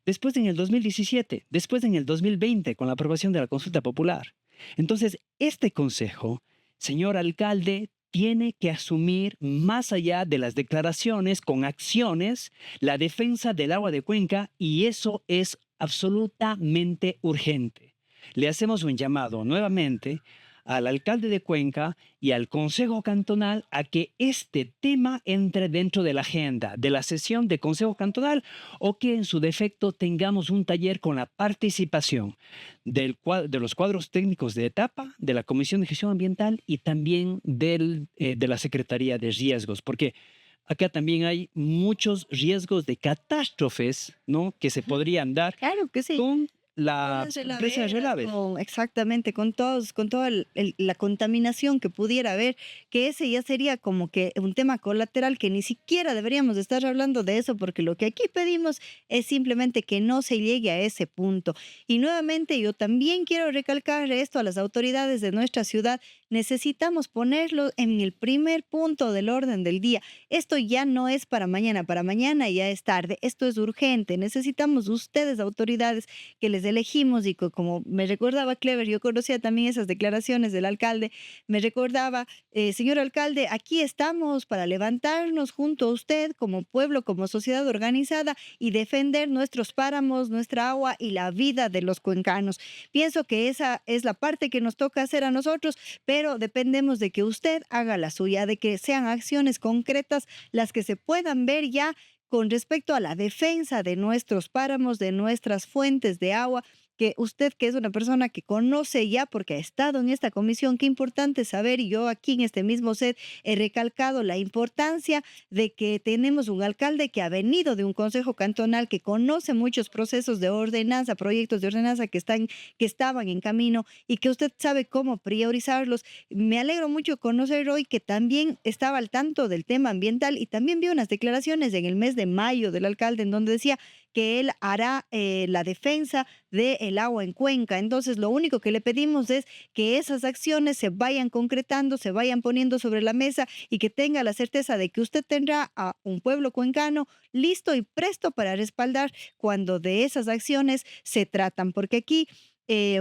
después en el 2017, después en el 2020 con la aprobación de la consulta popular. Entonces, este consejo, señor alcalde, tiene que asumir más allá de las declaraciones con acciones la defensa del agua de Cuenca y eso es absolutamente urgente. Le hacemos un llamado nuevamente al alcalde de Cuenca y al Consejo Cantonal a que este tema entre dentro de la agenda de la sesión de Consejo Cantonal o que en su defecto tengamos un taller con la participación de los cuadros técnicos de etapa, de la Comisión de Gestión Ambiental y también de la Secretaría de Riesgos, porque acá también hay muchos riesgos de catástrofes, ¿no? Que se podrían dar Claro que sí. con Con la las presa de relaveras, relaves. con exactamente, con toda la contaminación que pudiera haber, que ese ya sería como que un tema colateral que ni siquiera deberíamos de estar hablando de eso, porque lo que aquí pedimos es simplemente que no se llegue a ese punto. Y nuevamente yo también quiero recalcar esto a las autoridades de nuestra ciudad. Necesitamos ponerlo en el primer punto del orden del día. Esto ya no es para mañana ya es tarde, esto es urgente. Necesitamos ustedes, autoridades, que les elegimos y como me recordaba Clever, yo conocía también esas declaraciones del alcalde, me recordaba, señor alcalde, aquí estamos para levantarnos junto a usted como pueblo, como sociedad organizada y defender nuestros páramos, nuestra agua y la vida de los cuencanos. Pienso que esa es la parte que nos toca hacer a nosotros, pero dependemos de que usted haga la suya, de que sean acciones concretas las que se puedan ver ya con respecto a la defensa de nuestros páramos, de nuestras fuentes de agua, que usted que es una persona que conoce ya porque ha estado en esta comisión, qué importante saber, y yo aquí en este mismo set he recalcado la importancia de que tenemos un alcalde que ha venido de un consejo cantonal, que conoce muchos procesos de ordenanza, proyectos de ordenanza que estaban en camino y que usted sabe cómo priorizarlos. Me alegro mucho conocer hoy que también estaba al tanto del tema ambiental y también vi unas declaraciones en el mes de mayo del alcalde en donde decía que él hará la defensa del agua en Cuenca. Entonces, lo único que le pedimos es que esas acciones se vayan concretando, se vayan poniendo sobre la mesa y que tenga la certeza de que usted tendrá a un pueblo cuencano listo y presto para respaldar cuando de esas acciones se tratan. Porque aquí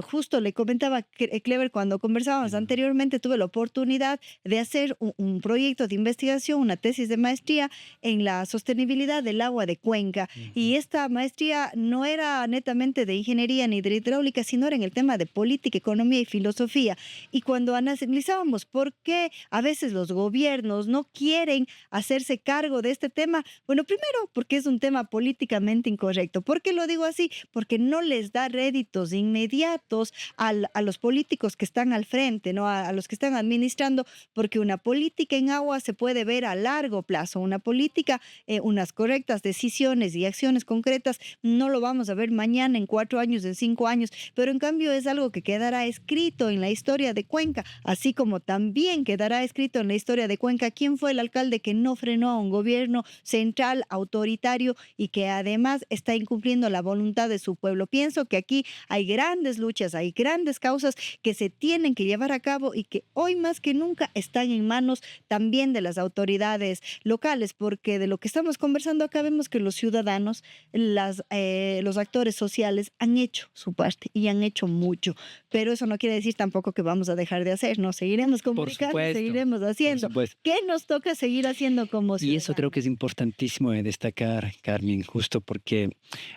Justo le comentaba Clever, cuando conversábamos Mm, anteriormente, tuve la oportunidad de hacer un proyecto de investigación, una tesis de maestría en la sostenibilidad del agua de Cuenca. ujú. Y esta maestría no era netamente de ingeniería ni de hidráulica, sino era en el tema de política, economía y filosofía. Y cuando analizábamos por qué a veces los gobiernos no quieren hacerse cargo de este tema, bueno, primero porque es un tema políticamente incorrecto. ¿Por qué lo digo así? Porque no les da réditos inmediatos a los políticos que están al frente, ¿no? A los que están administrando, porque una política en agua se puede ver a largo plazo, una política, unas correctas decisiones y acciones concretas, no lo vamos a ver mañana, en 4 años, en 5 años, pero en cambio es algo que quedará escrito en la historia de Cuenca, así como también quedará escrito en la historia de Cuenca quién fue el alcalde que no frenó a un gobierno central autoritario y que además está incumpliendo la voluntad de su pueblo. Pienso que aquí hay grandes luchas, hay grandes causas que se tienen que llevar a cabo y que hoy más que nunca están en manos también de las autoridades locales, porque de lo que estamos conversando acá vemos que los ciudadanos, los actores sociales han hecho su parte y han hecho mucho, pero eso no quiere decir tampoco que vamos a dejar de hacer, no, seguiremos Por comunicando, supuesto, seguiremos por haciendo. supuesto. ¿Qué nos toca seguir haciendo como Y eso creo que ciudadanos? es importantísimo de destacar, Carmen, justo porque,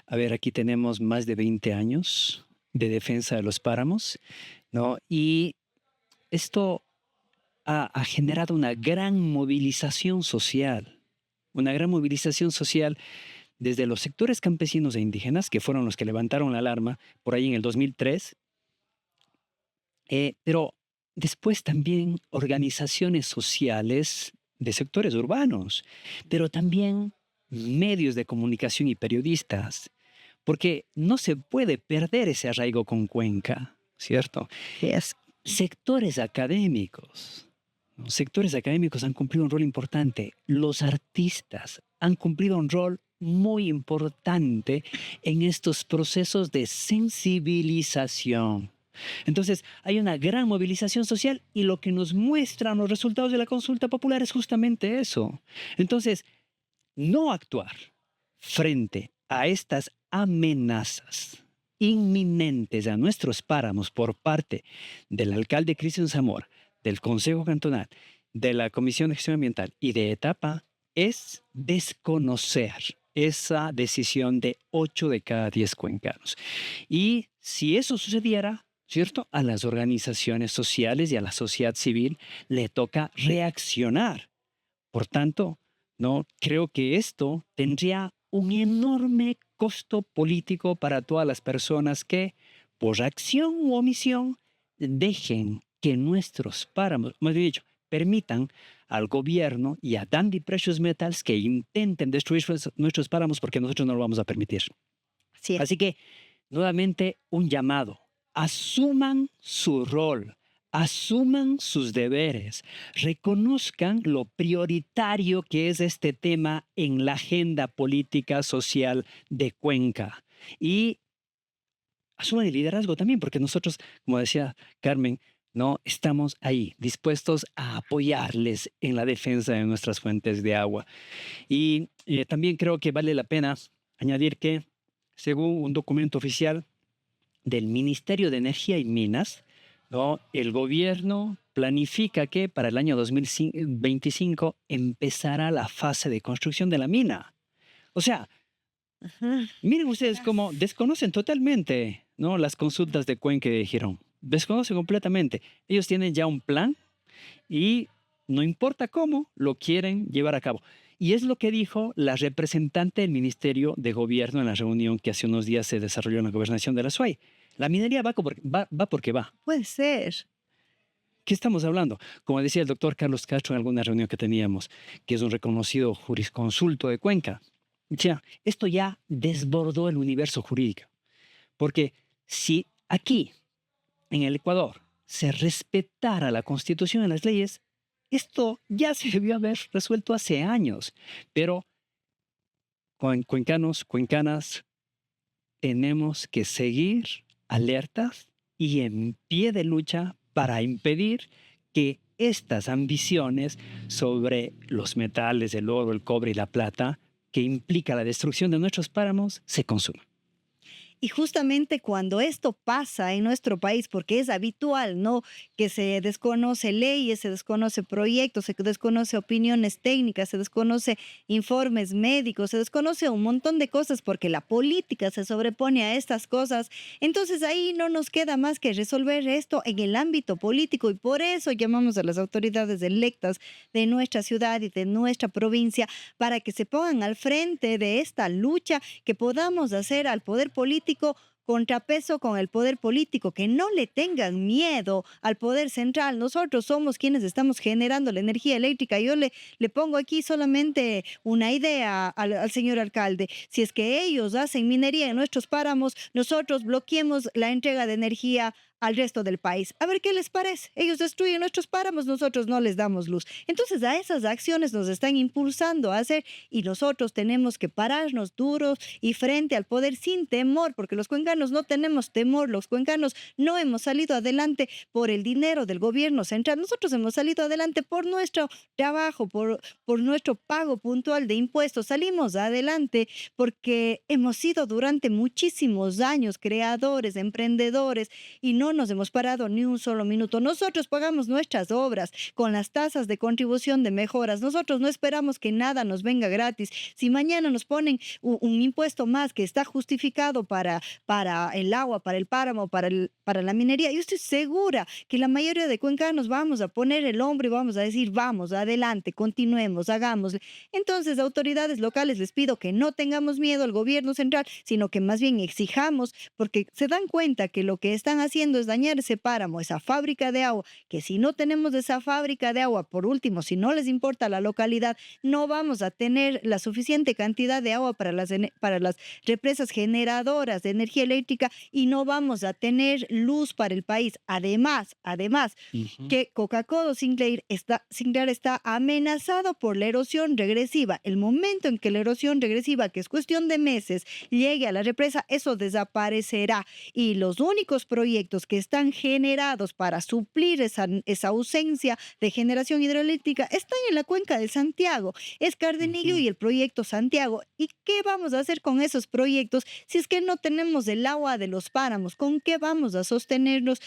a ver, aquí tenemos más de 20 años de defensa de los páramos, ¿no? Y esto ha generado una gran movilización social desde los sectores campesinos e indígenas, que fueron los que levantaron la alarma por ahí en el 2003, pero después también organizaciones sociales de sectores urbanos, pero también medios de comunicación y periodistas, porque no se puede perder ese arraigo con Cuenca, ¿cierto? Es Sectores académicos, ¿no? Sectores académicos han cumplido un rol importante. Los artistas han cumplido un rol muy importante en estos procesos de sensibilización. Entonces, hay una gran movilización social y lo que nos muestran los resultados de la consulta popular es justamente eso. Entonces, no actuar frente a estas amenazas inminentes a nuestros páramos por parte del alcalde Cristian Zamora, del Consejo Cantonal, de la Comisión de Gestión Ambiental y de Etapa es desconocer esa decisión de 8 de cada 10 cuencanos. Y si eso sucediera, ¿cierto? A las organizaciones sociales y a la sociedad civil le toca reaccionar. Por tanto, no creo que esto tendría un enorme costo político para todas las personas que, por acción u omisión, dejen que nuestros páramos, más bien dicho, permitan al gobierno y a Dandy Precious Metals que intenten destruir nuestros páramos porque nosotros no lo vamos a permitir. así es. Así que, nuevamente, un llamado. Asuman su rol, asuman sus deberes, reconozcan lo prioritario que es este tema en la agenda política social de Cuenca y asuman el liderazgo también, porque nosotros, como decía Carmen, no estamos ahí dispuestos a apoyarles en la defensa de nuestras fuentes de agua. Y también creo que vale la pena añadir que, según un documento oficial del Ministerio de Energía y Minas, ¿no? El gobierno planifica que para el año 2025 empezará la fase de construcción de la mina. O sea, Ajá. miren ustedes cómo desconocen totalmente, ¿no? Las consultas de Cuenca de Girón. Desconocen completamente. Ellos tienen ya un plan y no importa cómo, lo quieren llevar a cabo. Y es lo que dijo la representante del Ministerio de Gobierno en la reunión que hace unos días se desarrolló en la gobernación de la SUAY. La minería va porque va. Puede ser. ¿Qué estamos hablando? Como decía el doctor Carlos Castro en alguna reunión que teníamos, que es un reconocido jurisconsulto de Cuenca, decía, esto ya desbordó el universo jurídico. Porque si aquí, en el Ecuador, se respetara la Constitución y las leyes, esto ya se debió haber resuelto hace años. Pero cuencanos, cuencanas, tenemos que seguir alertas y en pie de lucha para impedir que estas ambiciones sobre los metales, el oro, el cobre y la plata, que implica la destrucción de nuestros páramos, se consuman. Y justamente cuando esto pasa en nuestro país, porque es habitual, ¿no? Que se desconoce leyes, se desconoce proyectos, se desconoce opiniones técnicas, se desconoce informes médicos, se desconoce un montón de cosas porque la política se sobrepone a estas cosas. Entonces ahí no nos queda más que resolver esto en el ámbito político y por eso llamamos a las autoridades electas de nuestra ciudad y de nuestra provincia para que se pongan al frente de esta lucha, que podamos hacer al poder político contrapeso con el poder político, que no le tengan miedo al poder central. Nosotros somos quienes estamos generando la energía eléctrica. Le pongo aquí solamente una idea al señor alcalde. Si es que ellos hacen minería en nuestros páramos, nosotros bloqueemos la entrega de energía al resto del país. A ver qué les parece. Ellos destruyen nuestros páramos, nosotros no les damos luz. Entonces a esas acciones nos están impulsando a hacer y nosotros tenemos que pararnos duros y frente al poder sin temor, porque los cuencanos no tenemos temor, los cuencanos no hemos salido adelante por el dinero del gobierno central, nosotros hemos salido adelante por nuestro trabajo, por nuestro pago puntual de impuestos, salimos adelante porque hemos sido durante muchísimos años creadores, emprendedores y no nos hemos parado ni un solo minuto. Nosotros pagamos nuestras obras con las tasas de contribución de mejoras. Nosotros no esperamos que nada nos venga gratis. Si mañana nos ponen un impuesto más que está justificado para el agua, para el páramo, para la minería, yo estoy segura que la mayoría de cuencanos vamos a poner el hombro y vamos a decir, vamos, adelante, continuemos, hagámosle. Entonces, autoridades locales, les pido que no tengamos miedo al gobierno central, sino que más bien exijamos, porque se dan cuenta que lo que están haciendo es dañar ese páramo, esa fábrica de agua, que si no tenemos esa fábrica de agua, por último, si no les importa la localidad, no vamos a tener la suficiente cantidad de agua para las represas generadoras de energía eléctrica y no vamos a tener luz para el país. Además, Ujú. que Coca-Cola Sinclair está amenazado por la erosión regresiva. El momento en que la erosión regresiva, que es cuestión de meses, llegue a la represa, eso desaparecerá. Y los únicos proyectos que están generados para suplir esa ausencia de generación hidroeléctrica están en la cuenca de Santiago. Es Cardenillo Ujú. y el proyecto Santiago. ¿Y qué vamos a hacer con esos proyectos si es que no tenemos el agua de los páramos? ¿Con qué vamos a sostenernos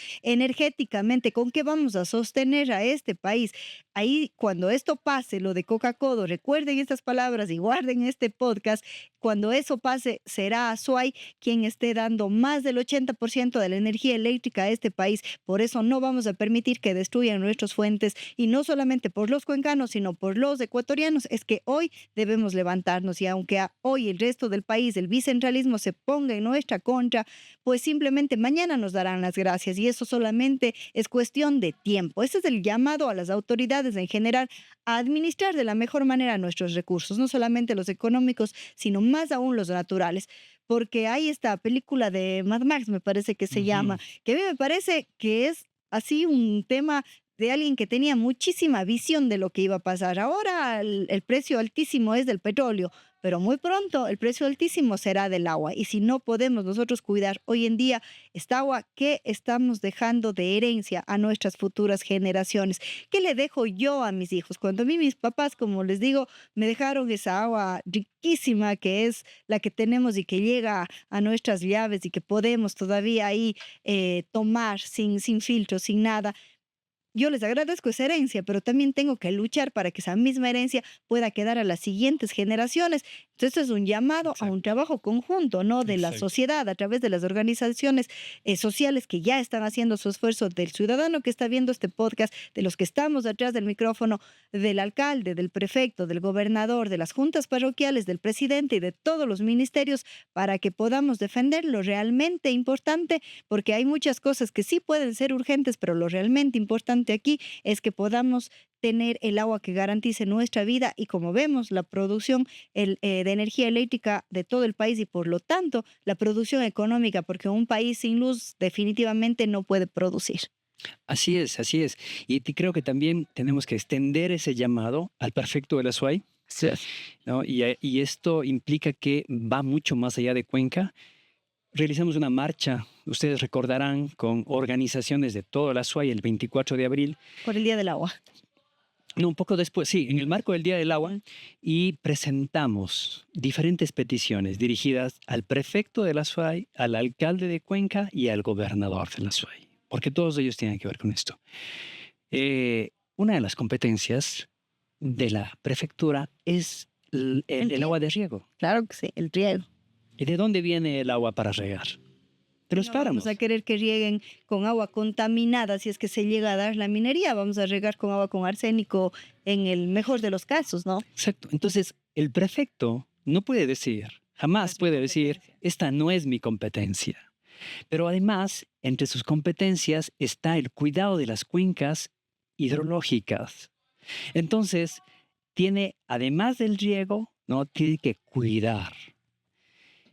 energéticamente? ¿Con qué vamos a sostener a este país? Ahí, cuando esto pase, lo de Coca-Cola, recuerden estas palabras y guarden este podcast. Cuando eso pase, será Azuay quien esté dando más del 80% de la energía eléctrica a este país. Por eso no vamos a permitir que destruyan nuestras fuentes y no solamente por los cuencanos, sino por los ecuatorianos. Es que hoy debemos levantarnos y aunque hoy el resto del país, el bicentralismo se ponga en nuestra contra, pues simplemente mañana nos darán las gracias y eso solamente es cuestión de tiempo. Ese es el llamado a las autoridades en general a administrar de la mejor manera nuestros recursos, no solamente los económicos, sino más aún los naturales. Porque hay esta película de Mad Max, me parece que se llama, Ujú. que a mí me parece que es así un tema de alguien que tenía muchísima visión de lo que iba a pasar. Ahora el precio altísimo es del petróleo, pero muy pronto el precio altísimo será del agua. Y si no podemos nosotros cuidar hoy en día esta agua, ¿qué estamos dejando de herencia a nuestras futuras generaciones? ¿Qué le dejo yo a mis hijos? Cuando a mí mis papás, como les digo, me dejaron esa agua riquísima que es la que tenemos y que llega a nuestras llaves y que podemos todavía ahí tomar sin filtro, sin nada. Yo les agradezco esa herencia, pero también tengo que luchar para que esa misma herencia pueda quedar a las siguientes generaciones. Entonces es un llamado a un Exacto, trabajo conjunto, ¿no? De la exacto. sociedad a través de las organizaciones sociales que ya están haciendo su esfuerzo, del ciudadano que está viendo este podcast, de los que estamos atrás del micrófono, del alcalde, del prefecto, del gobernador, de las juntas parroquiales, del presidente y de todos los ministerios para que podamos defender lo realmente importante, porque hay muchas cosas que sí pueden ser urgentes, pero lo realmente importante aquí es que podamos tener el agua que garantice nuestra vida y como vemos la producción de energía eléctrica de todo el país y por lo tanto la producción económica, porque un país sin luz definitivamente no puede producir. Así es, así es. Y creo que también tenemos que extender ese llamado al perfecto de la SUAY, Sí. ¿no? Y esto implica que va mucho más allá de Cuenca. Realizamos una marcha, ustedes recordarán, con organizaciones de toda la SUAY el 24 de abril. Por el Día del Agua. No, un poco después, sí, en el marco del Día del Agua, Ujú. y presentamos diferentes peticiones dirigidas al prefecto de la SUAY, al alcalde de Cuenca y al gobernador de la SUAY, porque todos ellos tienen que ver con esto. Una de las competencias de la prefectura es El el agua riego, de riego. claro que sí, el riego. ¿Y de dónde viene el agua para regar? De Y los no vamos a páramos. querer que rieguen con agua contaminada si es que se llega a dar la minería. Vamos a regar con agua con arsénico en el mejor de los casos, ¿no? Exacto. Entonces, el prefecto no puede decir, No jamás es mi puede decir, competencia. esta no es mi competencia. Pero además, entre sus competencias está el cuidado de las cuencas hidrológicas. Entonces, tiene, además del riego, ¿no? Tiene que cuidar.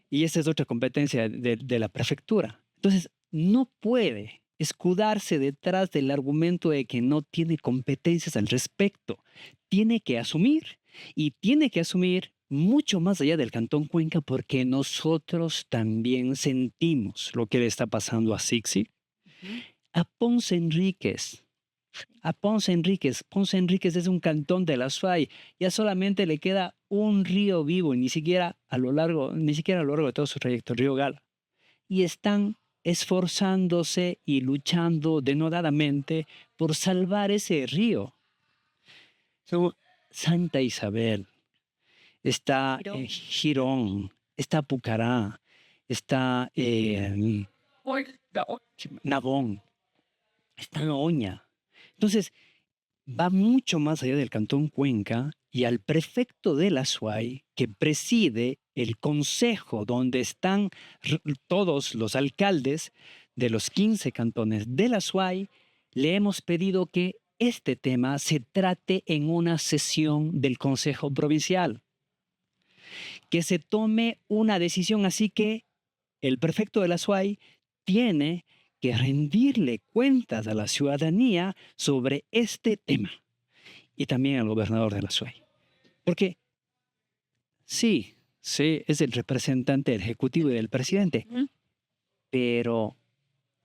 Y esa es otra competencia de la prefectura. Entonces, no puede escudarse detrás del argumento de que no tiene competencias al respecto. Tiene que asumir y tiene que asumir mucho más allá del Cantón Cuenca porque nosotros también sentimos lo que le está pasando a Sixi, Ujú. a Ponce Enríquez. A Ponce Enríquez. Ponce Enríquez es un cantón de la SUAY. Ya solamente le queda un río vivo, y ni siquiera a lo largo, ni siquiera a lo largo de todo su trayecto, el río Gala. Y están esforzándose y luchando denodadamente por salvar ese río. Son Santa Isabel, está Girón. Girón, está Pucará, está Nabón, está Oña. Entonces, va mucho más allá del Cantón Cuenca y al prefecto de la SUAY, que preside el consejo donde están todos los alcaldes de los 15 cantones de la SUAY, le hemos pedido que este tema se trate en una sesión del Consejo Provincial, que se tome una decisión. Así que el prefecto de la SUAY tiene que rendirle cuentas a la ciudadanía sobre este tema y también al gobernador de la SUAY. Porque sí, sí, es el representante ejecutivo y del presidente, Ujú. pero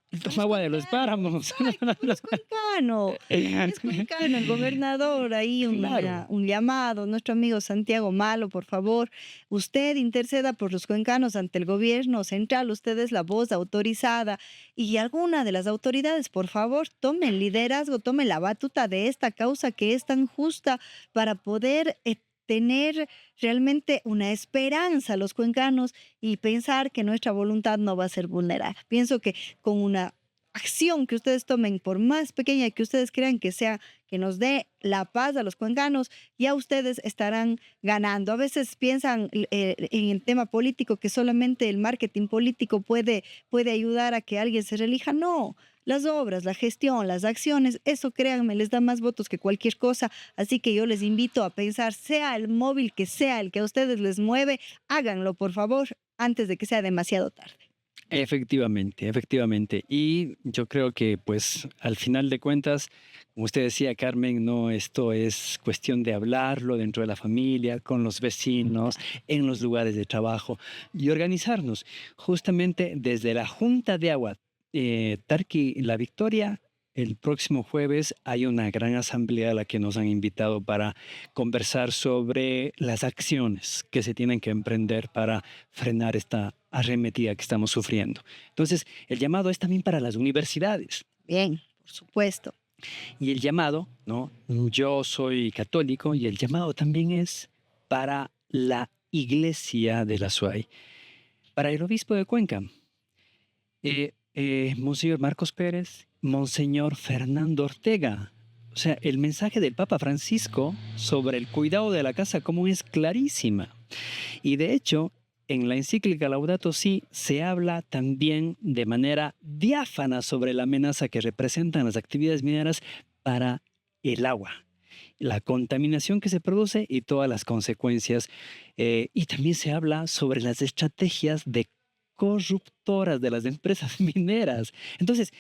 él toma Somos agua de los cuencanos, páramos. exacto, pues es cuencano. Es cuencano el gobernador, ahí Claro. un llamado, nuestro amigo Santiago Malo, por favor, usted interceda por los cuencanos ante el gobierno central, usted es la voz autorizada y alguna de las autoridades, por favor, tomen liderazgo, tomen la batuta de esta causa que es tan justa para poder tener realmente una esperanza los cuencanos y pensar que nuestra voluntad no va a ser vulnerada. Pienso que con una acción que ustedes tomen, por más pequeña que ustedes crean que sea, que nos dé la paz a los cuencanos, ya ustedes estarán ganando. A veces piensan en el tema político que solamente el marketing político puede ayudar a que alguien se reelija. No, las obras, la gestión, las acciones, eso créanme, les da más votos que cualquier cosa. Así que yo les invito a pensar, sea el móvil que sea el que a ustedes les mueve, háganlo por favor antes de que sea demasiado tarde. Efectivamente, efectivamente. Y yo creo que, pues, al final de cuentas, como usted decía, Carmen, no, esto es cuestión de hablarlo dentro de la familia, con los vecinos, en los lugares de trabajo y organizarnos. Justamente desde la Junta de Agua Tarqui La Victoria, el próximo jueves hay una gran asamblea a la que nos han invitado para conversar sobre las acciones que se tienen que emprender para frenar esta arremetida que estamos sufriendo. Entonces, el llamado es también para las universidades. Bien, por supuesto. Y el llamado, ¿no? Yo soy católico y el llamado también es para la iglesia de la SUAY, para el obispo de Cuenca, Monseñor Marcos Pérez, Monseñor Fernando Ortega. O sea, el mensaje del Papa Francisco sobre el cuidado de la casa común es clarísima. Y de hecho, en la encíclica Laudato Si se habla también de manera diáfana sobre la amenaza que representan las actividades mineras para el agua, la contaminación que se produce y todas las consecuencias. Y también se habla sobre las estrategias de corruptoras de las empresas mineras. Entonces,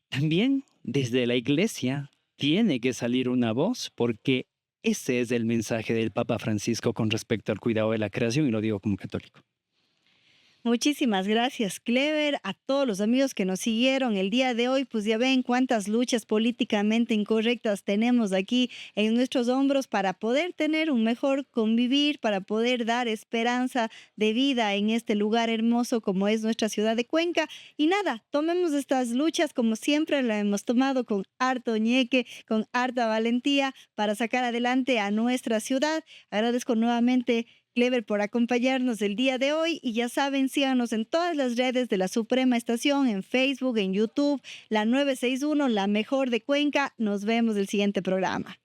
también desde la iglesia tiene que salir una voz porque ese es el mensaje del Papa Francisco con respecto al cuidado de la creación y lo digo como católico. Muchísimas gracias, Clever, a todos los amigos que nos siguieron el día de hoy. Pues ya ven cuántas luchas políticamente incorrectas tenemos aquí en nuestros hombros para poder tener un mejor convivir, para poder dar esperanza de vida en este lugar hermoso como es nuestra ciudad de Cuenca. Y nada, tomemos estas luchas como siempre la hemos tomado con harto ñeque, con harta valentía para sacar adelante a nuestra ciudad. Agradezco nuevamente, Clever, por acompañarnos el día de hoy y ya saben, síganos en todas las redes de la Suprema Estación, en Facebook, en YouTube, la 961, la mejor de Cuenca. Nos vemos el siguiente programa.